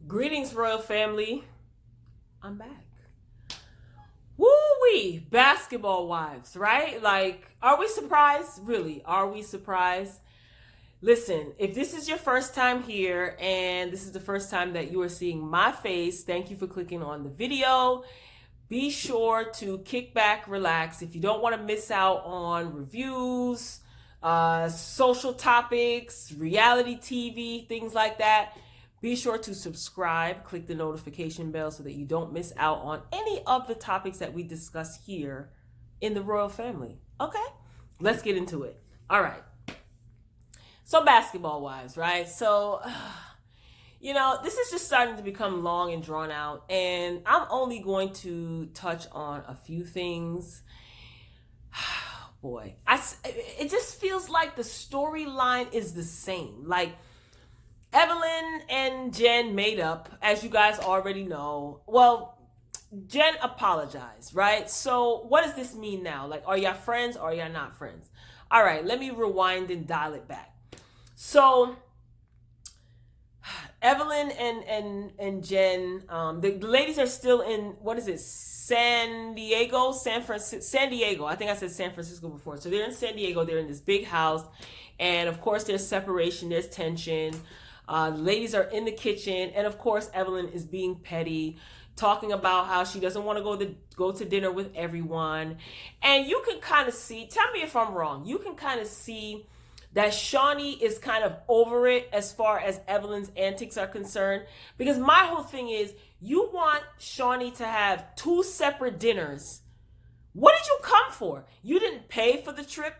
Greetings, royal family. I'm back. Woo-wee, basketball wives, right? Like, are we surprised? Really, are we surprised? Listen, if this is your first time here and this is the first time that you are seeing my face, thank you for clicking on the video. Be sure to kick back, relax. If you don't want to miss out on reviews, social topics, reality TV, things like that, be sure to subscribe, click the notification bell so that you don't miss out on any of the topics that we discuss here in the royal family. Okay, let's get into it. All right. So basketball wise, right? So, this is just starting to become long and drawn out, and I'm only going to touch on a few things. Boy, it just feels like the storyline is the same. Like, Evelyn and Jen made up, as you guys already know. Well, Jen apologized, right? So what does this mean now? Like, are y'all friends or are y'all not friends? All right, let me rewind and dial it back. So Evelyn and Jen, the ladies are still in, what is it, San Diego. I think I said San Francisco before. So they're in San Diego. They're in this big house, and of course there's separation, there's tension. The ladies are in the kitchen, and of course Evelyn is being petty, talking about how she doesn't want to go to dinner with everyone. And you can kind of see, tell me if I'm wrong, you can kind of see that Shawnee is kind of over it as far as Evelyn's antics are concerned. Because my whole thing is, you want Shawnee to have two separate dinners. What did you come for? You didn't pay for the trip,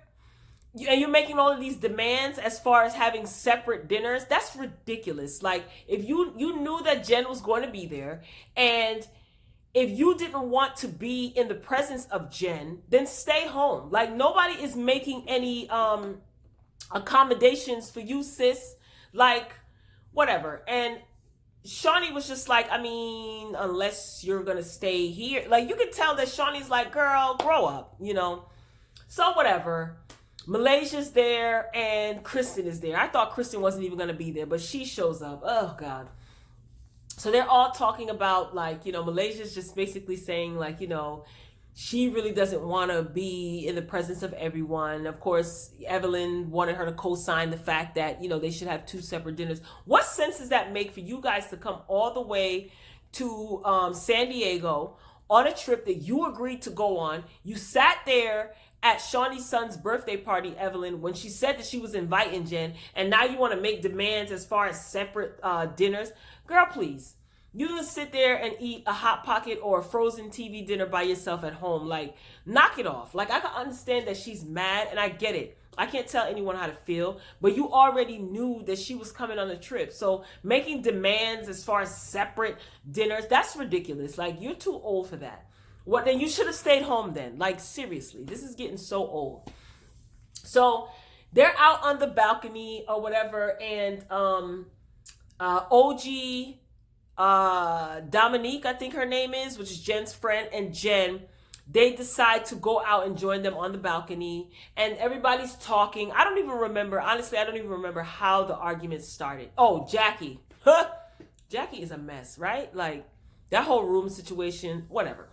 and you're making all of these demands as far as having separate dinners. That's ridiculous. Like, if you knew that Jen was going to be there, and if you didn't want to be in the presence of Jen, then stay home. Like, nobody is making any accommodations for you, sis. Like, whatever. And Shawnee was just like, unless you're gonna stay here. Like, you could tell that Shawnee's like, girl, grow up, So whatever. Malaysia's there and Kristen is there. I thought Kristen wasn't even going to be there, but she shows up. Oh, God. So they're all talking about, like, Malaysia's just basically saying, like, she really doesn't want to be in the presence of everyone. Of course, Evelyn wanted her to co-sign the fact that, they should have two separate dinners. What sense does that make for you guys to come all the way to San Diego on a trip that you agreed to go on? You sat there at Shawnee's son's birthday party, Evelyn, when she said that she was inviting Jen, and now you want to make demands as far as separate dinners? Girl, please. You just sit there and eat a Hot Pocket or a frozen TV dinner by yourself at home. Like, knock it off. Like, I can understand that she's mad, and I get it. I can't tell anyone how to feel, but you already knew that she was coming on a trip. So making demands as far as separate dinners, that's ridiculous. Like, you're too old for that. What, then you should have stayed home then. Like, seriously, this is getting so old. So they're out on the balcony or whatever, and OG Dominique, I think her name is, which is Jen's friend, and Jen, they decide to go out and join them on the balcony, and everybody's talking. I don't even remember, honestly, I don't even remember how the argument started. Oh, Jackie. Jackie is a mess, right? Like, that whole room situation, whatever.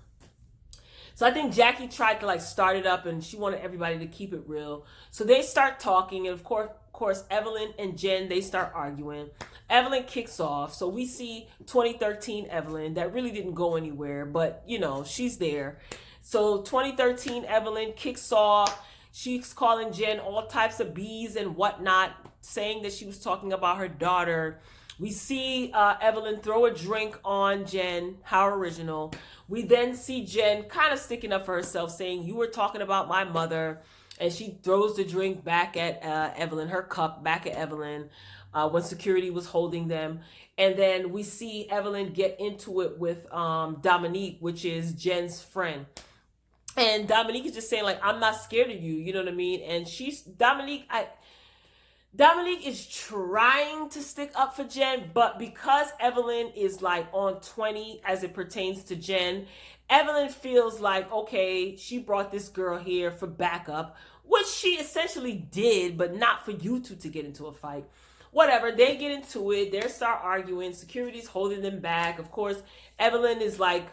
So I think Jackie tried to, like, start it up, and she wanted everybody to keep it real. So they start talking, and of course, Evelyn and Jen, they start arguing. Evelyn kicks off. So we see 2013 Evelyn that really didn't go anywhere, but, she's there. So 2013 Evelyn kicks off. She's calling Jen all types of B's and whatnot, saying that she was talking about her daughter. We see Evelyn throw a drink on Jen. How original. We then see Jen kind of sticking up for herself, saying, you were talking about my mother. And she throws the drink back at Evelyn, her cup back at Evelyn, when security was holding them. And then we see Evelyn get into it with Dominique, which is Jen's friend. And Dominique is just saying, like, I'm not scared of you, you know what I mean? And Dominique is trying to stick up for Jen, but because Evelyn is, like, on 20 as it pertains to Jen, Evelyn feels like, okay, she brought this girl here for backup, which she essentially did, but not for you two to get into a fight. whatever, they get into it. They start arguing. Security's holding them back. Of course, Evelyn is like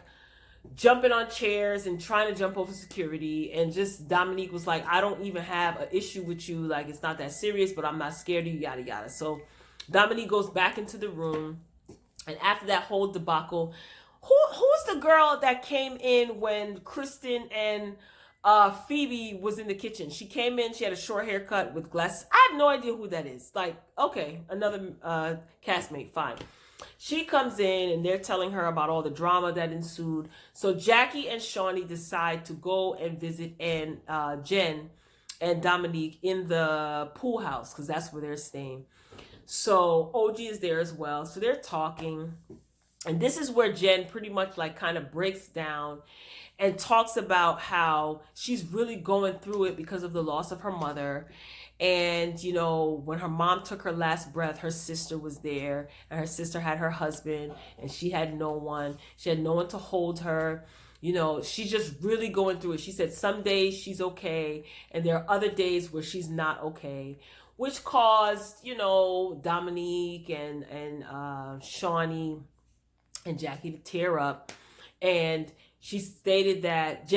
jumping on chairs and trying to jump over security, and just Dominique was like, I don't even have an issue with you, like it's not that serious, but I'm not scared of you, yada yada. So Dominique goes back into the room, and after that whole debacle, who's the girl that came in when Kristen and Phoebe was in the kitchen? She came in, she had a short haircut with glasses. I have no idea who that is. Like, okay, another castmate, fine. She comes in and they're telling her about all the drama that ensued. So Jackie and Shawnee decide to go and visit Jen and Dominique in the pool house, because that's where they're staying. So OG is there as well. So they're talking. And this is where Jen pretty much like kind of breaks down and talks about how she's really going through it because of the loss of her mother. And, you know, when her mom took her last breath, her sister was there, and her sister had her husband, and she had no one. She had no one to hold her. You know, she's just really going through it. She said some days she's okay, and there are other days where she's not okay, which caused, you know, Dominique and Shawnee and Jackie to tear up. And Jen stated that,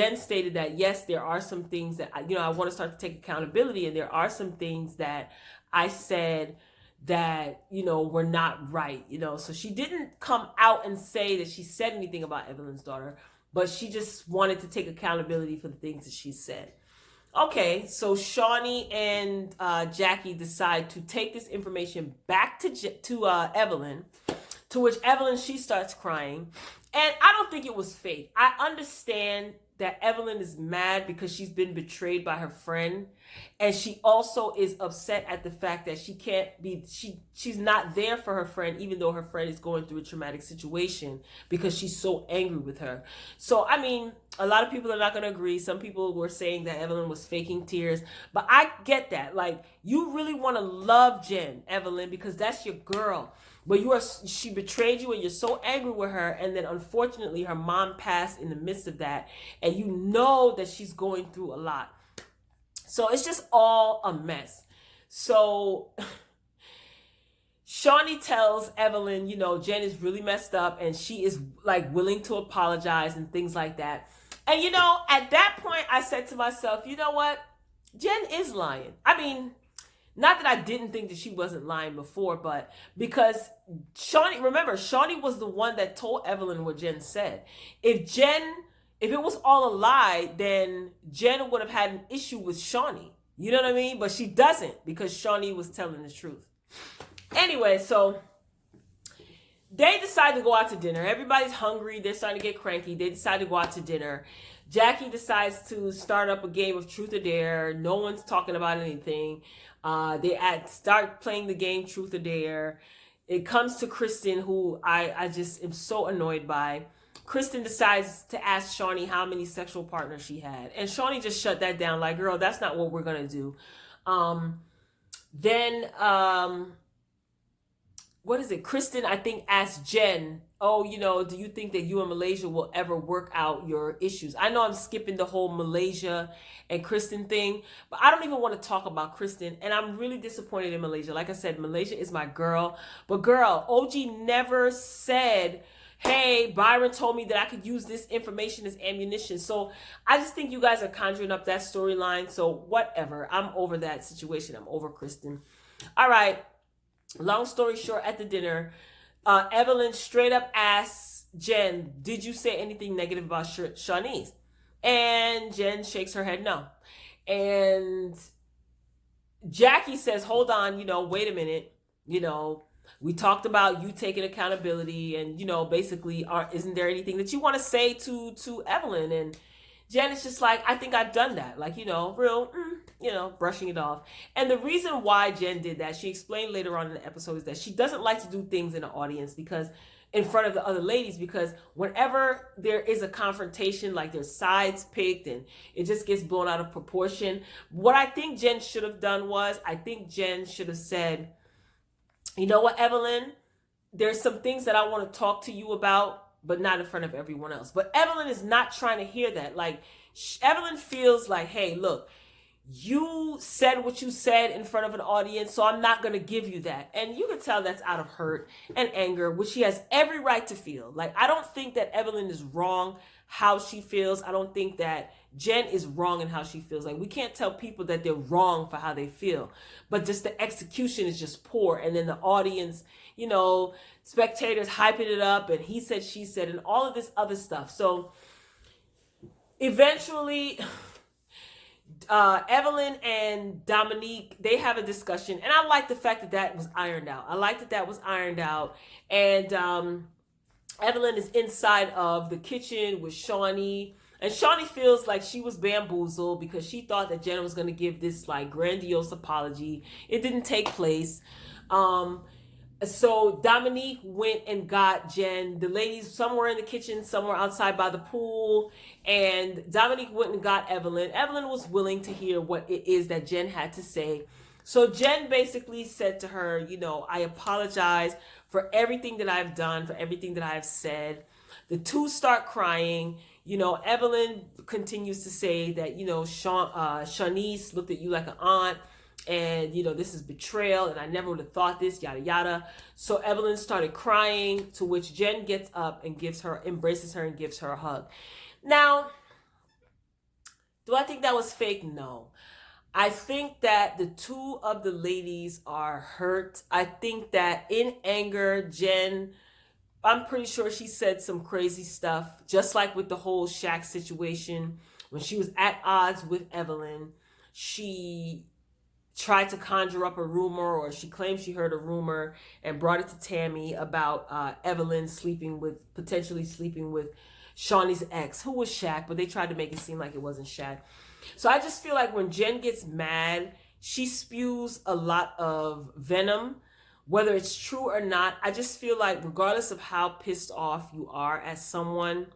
yes, there are some things that, you know, I want to start to take accountability. And there are some things that I said that, you know, were not right, you know. So she didn't come out and say that she said anything about Evelyn's daughter, but she just wanted to take accountability for the things that she said. Okay, so Shawnee and Jackie decide to take this information back to Evelyn, to which Evelyn, she starts crying. And I don't think it was fake. I understand that Evelyn is mad because she's been betrayed by her friend. And she also is upset at the fact that she's not there for her friend, even though her friend is going through a traumatic situation, because she's so angry with her. So, I mean, a lot of people are not going to agree. Some people were saying that Evelyn was faking tears, but I get that. Like, you really want to love Jen, Evelyn, because that's your girl. But she betrayed you and you're so angry with her. And then unfortunately, her mom passed in the midst of that. And you know that she's going through a lot. So it's just all a mess. So Shawnee tells Evelyn, you know, Jen is really messed up and she is like willing to apologize and things like that. And, you know, at that point, I said to myself, you know what? Jen is lying. I mean, not that I didn't think that she wasn't lying before, but because Shawnee was the one that told Evelyn what Jen said. If it was all a lie, then Jen would have had an issue with Shawnee. You know what I mean? But she doesn't, because Shawnee was telling the truth. Anyway, so they decide to go out to dinner. Everybody's hungry. They're starting to get cranky. They decide to go out to dinner. Jackie decides to start up a game of Truth or Dare. No one's talking about anything. They start playing the game Truth or Dare. It comes to Kristen, who I just am so annoyed by. Kristen decides to ask Shawnee how many sexual partners she had. And Shawnee just shut that down, like, girl, that's not what we're going to do. What is it? Kristen, I think, asked Jen, oh, you know, do you think that you and Malaysia will ever work out your issues? I know I'm skipping the whole Malaysia and Kristen thing, but I don't even want to talk about Kristen. And I'm really disappointed in Malaysia. Like I said, Malaysia is my girl. But girl, OG never said, hey, Byron told me that I could use this information as ammunition. So I just think you guys are conjuring up that storyline. So whatever. I'm over that situation. I'm over Kristen. All right. Long story short, at the dinner, Evelyn straight up asks Jen, did you say anything negative about Shawnee's? And Jen shakes her head no. And Jackie says, hold on, you know, wait a minute. You know, we talked about you taking accountability and, you know, basically, isn't there anything that you want to say to Evelyn? And Jen is just like, I think I've done that. Like, you know, you know, brushing it off. And the reason why Jen did that, she explained later on in the episode, is that she doesn't like to do things in the audience, because in front of the other ladies, because whenever there is a confrontation, like there's sides picked and it just gets blown out of proportion. What I think Jen should have done was, I think Jen should have said, you know what, Evelyn, there's some things that I want to talk to you about, but not in front of everyone else. But Evelyn is not trying to hear that. Like, Evelyn feels like, hey, look, you said what you said in front of an audience, so I'm not going to give you that. And you can tell that's out of hurt and anger, which she has every right to feel. Like, I don't think that Evelyn is wrong how she feels. I don't think that Jen is wrong in how she feels. Like, we can't tell people that they're wrong for how they feel, but just the execution is just poor. And then the audience, spectators hyping it up, and he said, she said, and all of this other stuff. So eventually, Evelyn and Dominique, they have a discussion, and I like the fact that that was ironed out. And Evelyn is inside of the kitchen with Shawnee, and Shawnee feels like she was bamboozled because she thought that Jen was going to give this like grandiose apology. It didn't take place. So Dominique went and got Jen, the ladies somewhere in the kitchen, somewhere outside by the pool, and Dominique went and got Evelyn. Evelyn was willing to hear what it is that Jen had to say. So Jen basically said to her, I apologize for everything that I've done, for everything that I've said. The two start crying. Evelyn continues to say that, Shanice looked at you like an aunt. And, this is betrayal, and I never would have thought this, yada, yada. So Evelyn started crying, to which Jen gets up and embraces her and gives her a hug. Now, do I think that was fake? No. I think that the two of the ladies are hurt. I think that in anger, Jen, I'm pretty sure she said some crazy stuff, just like with the whole Shaq situation. When she was at odds with Evelyn, she tried to conjure up a rumor, or she claimed she heard a rumor and brought it to Tammy about Evelyn potentially sleeping with Shawnee's ex, who was Shaq, but they tried to make it seem like it wasn't Shaq. So I just feel like when Jen gets mad, she spews a lot of venom, whether it's true or not. I just feel like regardless of how pissed off you are at someone,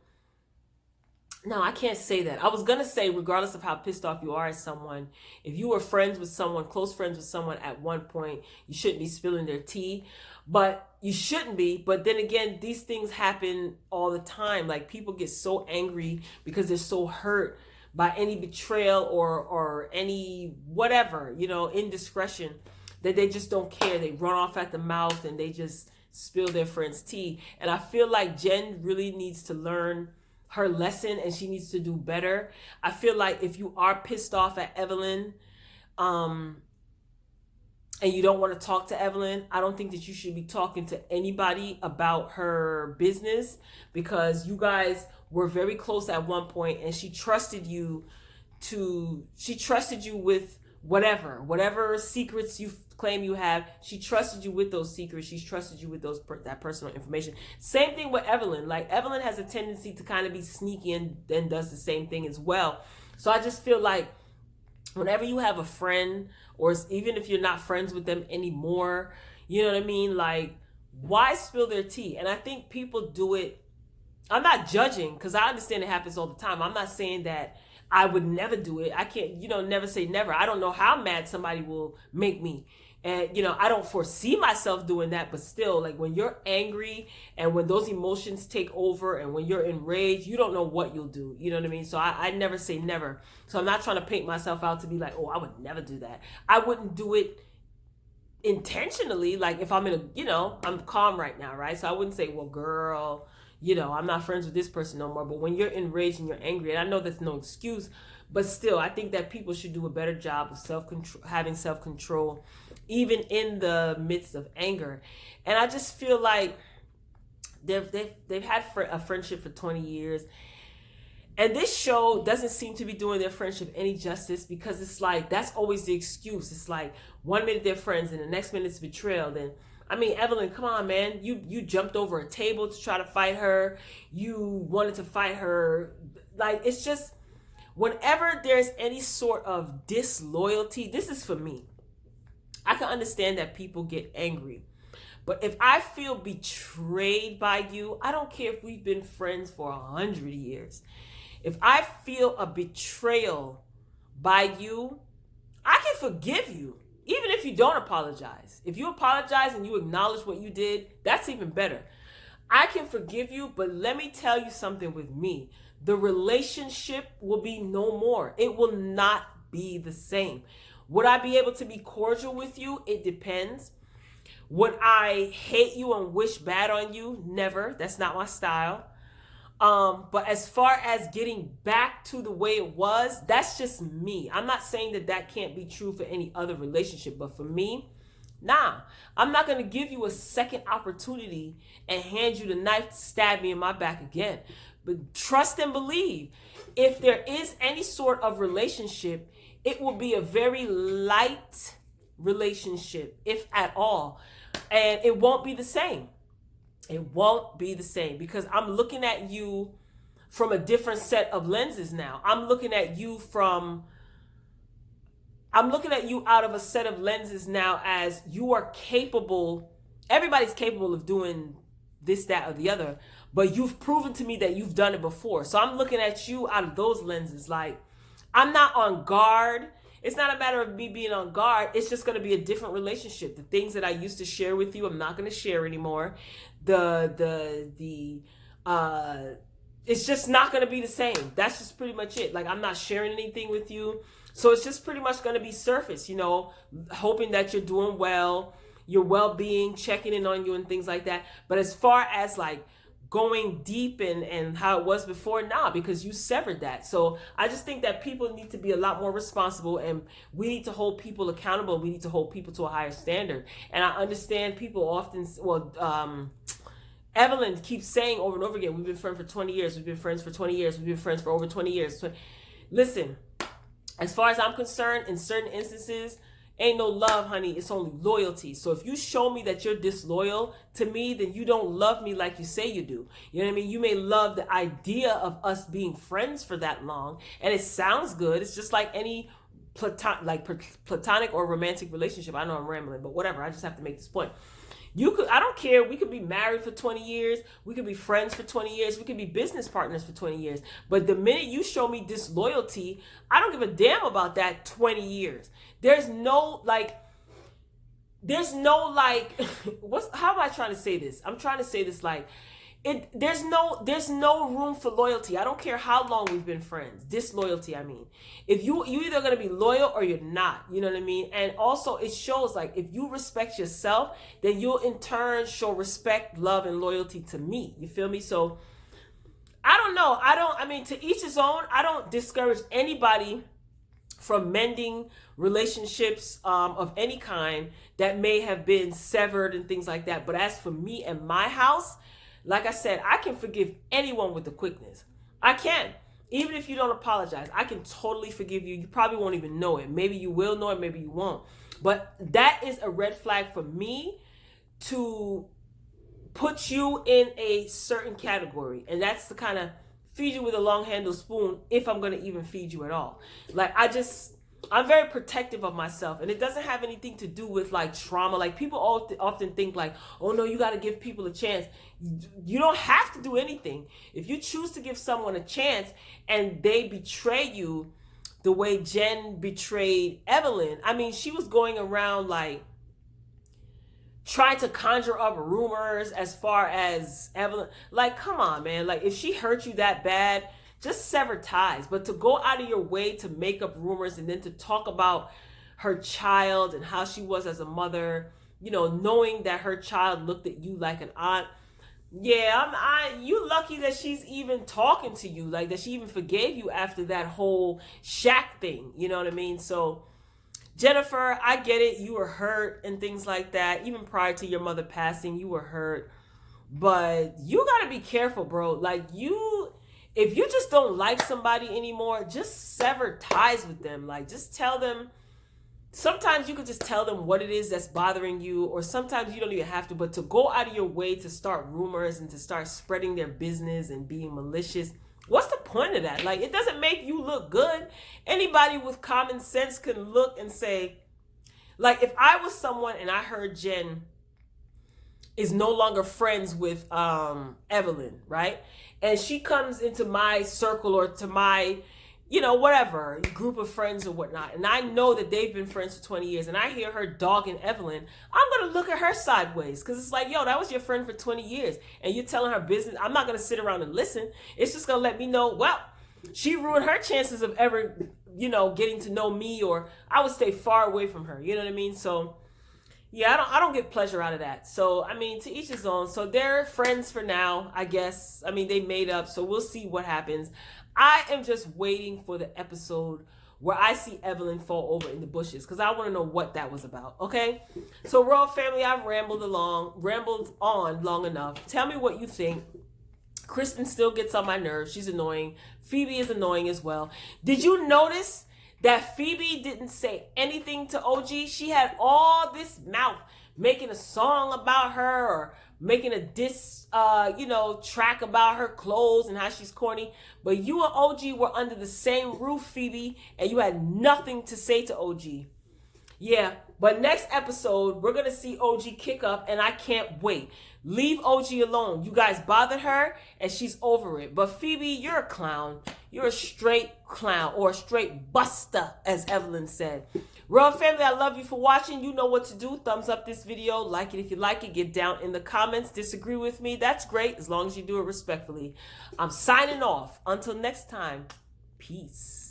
no, I can't say that. I was going to say, regardless of how pissed off you are at someone, if you were friends with someone, close friends with someone at one point, you shouldn't be spilling their tea. But you shouldn't be. But then again, these things happen all the time. Like, people get so angry because they're so hurt by any betrayal or any whatever, indiscretion, that they just don't care. They run off at the mouth and they just spill their friend's tea. And I feel like Jen really needs to learn her lesson, and she needs to do better. I feel like if you are pissed off at Evelyn, and you don't want to talk to Evelyn, I don't think that you should be talking to anybody about her business, because you guys were very close at one point, and she trusted you with whatever secrets you claim you have. She trusted you with those secrets. She's trusted you with that personal information. Same thing with Evelyn. Like, Evelyn has a tendency to kind of be sneaky and then does the same thing as well. So I just feel like whenever you have a friend, or even if you're not friends with them anymore, you know what I mean? Like, why spill their tea? And I think people do it. I'm not judging, because I understand it happens all the time. I'm not saying that I would never do it. I can't, never say never. I don't know how mad somebody will make me. And, I don't foresee myself doing that, but still, like, when you're angry and when those emotions take over and when you're enraged, you don't know what you'll do. You know what I mean? So I never say never. So I'm not trying to paint myself out to be like, oh, I would never do that. I wouldn't do it intentionally. Like, if I'm I'm calm right now, right? So I wouldn't say, well, girl, I'm not friends with this person no more. But when you're enraged and you're angry, and I know that's no excuse, but still, I think that people should do a better job of having self-control, even in the midst of anger. And I just feel like they've had a friendship for 20 years. And this show doesn't seem to be doing their friendship any justice, because it's like, that's always the excuse. It's like, one minute they're friends and the next minute it's betrayal. Then, I mean, Evelyn, come on, man. You jumped over a table to try to fight her. You wanted to fight her. Like, it's just, whenever there's any sort of disloyalty, this is for me. I can understand that people get angry. But if I feel betrayed by you, I don't care if we've been friends for 100 years. If I feel a betrayal by you, I can forgive you, even if you don't apologize. If you apologize and you acknowledge what you did, that's even better. I can forgive you, but let me tell you something with me. The relationship will be no more. It will not be the same. Would I be able to be cordial with you? It depends. Would I hate you and wish bad on you? Never. That's not my style. But as far as getting back to the way it was, that's just me. I'm not saying that that can't be true for any other relationship, but for me, nah. I'm not going to give you a second opportunity and hand you the knife to stab me in my back again. But trust and believe, if there is any sort of relationship, it will be a very light relationship, if at all. And it won't be the same. It won't be the same because I'm looking at you from a different set of lenses now. I'm looking at you out of a set of lenses now as you are capable. Everybody's capable of doing this, that, or the other, but you've proven to me that you've done it before. So I'm looking at you out of those lenses. Like, I'm not on guard. It's not a matter of me being on guard. It's just going to be a different relationship. The things that I used to share with you, I'm not going to share anymore. It's just not going to be the same. That's just pretty much it. Like, I'm not sharing anything with you. So it's just pretty much going to be surface, hoping that you're doing well, your well-being, checking in on you and things like that. But as far as like going deep and how it was before, nah, because you severed that. So I just think that people need to be a lot more responsible, and we need to hold people accountable. We need to hold people to a higher standard. And I understand people often, Evelyn keeps saying over and over again, we've been friends for 20 years. We've been friends for 20 years. We've been friends for over 20 years. Listen, as far as I'm concerned, in certain instances, ain't no love, honey. It's only loyalty. So if you show me that you're disloyal to me, then you don't love me like you say you do. You know what I mean? You may love the idea of us being friends for that long, and it sounds good. It's just like any platonic or romantic relationship. I know I'm rambling, but whatever. I just have to make this point. I don't care. We could be married for 20 years. We could be friends for 20 years. We could be business partners for 20 years. But the minute you show me disloyalty, I don't give a damn about that 20 years. There's no how am I trying to say this? I'm trying to say this like, there's no room for loyalty. I don't care how long we've been friends. Disloyalty, I mean. If you either going to be loyal or you're not, you know what I mean? And also it shows like if you respect yourself, then you'll in turn show respect, love, and loyalty to me. You feel me? So I don't know. To each his own. I don't discourage anybody from mending relationships of any kind that may have been severed and things like that. But as for me and my house, like I said, I can forgive anyone with the quickness. I can. Even if you don't apologize, I can totally forgive you. You probably won't even know it. Maybe you will know it, maybe you won't. But that is a red flag for me to put you in a certain category. And that's the kind of feed you with a long handled spoon if I'm going to even feed you at all. Like, I'm very protective of myself, and it doesn't have anything to do with like trauma. Like, people often think like, oh no, you got to give people a chance. You don't have to do anything. If you choose to give someone a chance and they betray you the way Jen betrayed Evelyn, I mean, she was going around like trying to conjure up rumors as far as Evelyn. Like, come on, man. Like, if she hurt you that bad, just sever ties. But to go out of your way to make up rumors and then to talk about her child and how she was as a mother, knowing that her child looked at you like an aunt. Yeah, you lucky that she's even talking to you, like that she even forgave you after that whole Shaq thing. You know what I mean? So, Jennifer, I get it. You were hurt and things like that. Even prior to your mother passing, you were hurt. But you got to be careful, bro. Like, if you just don't like somebody anymore, just sever ties with them. Like, just tell them. Sometimes you could just tell them what it is that's bothering you, or sometimes you don't even have to. But to go out of your way to start rumors and to start spreading their business and being malicious, what's the point of that? Like, it doesn't make you look good. Anybody with common sense can look and say, like, if I was someone and I heard Jen is no longer friends with Evelyn, right? And she comes into my circle or to my, whatever, group of friends or whatnot, and I know that they've been friends for 20 years, and I hear her dogging Evelyn, I'm going to look at her sideways, because it's like, yo, that was your friend for 20 years, and you're telling her business. I'm not going to sit around and listen. It's just going to let me know, well, she ruined her chances of ever getting to know me, or I would stay far away from her. You know what I mean? So yeah, I don't get pleasure out of that. So I mean, to each his own. So they're friends for now, I guess. I mean, they made up, so we'll see what happens. I am just waiting for the episode where I see Evelyn fall over in the bushes, because I want to know what that was about. Okay, so Royal Family, I've rambled on long enough. Tell me what you think. Kristen still gets on my nerves. She's annoying. Phoebe is annoying as well. Did you notice that Phoebe didn't say anything to OG? She had all this mouth making a song about her, or making a diss track about her clothes and how she's corny. But you and OG were under the same roof, Phoebe, and you had nothing to say to OG. Yeah, but next episode, we're going to see OG kick up, and I can't wait. Leave OG alone. You guys bothered her, and she's over it. But Phoebe, you're a clown. You're a straight clown, or a straight buster, as Evelyn said. Royal Family, I love you for watching. You know what to do. Thumbs up this video. Like it if you like it. Get down in the comments. Disagree with me. That's great, as long as you do it respectfully. I'm signing off. Until next time, peace.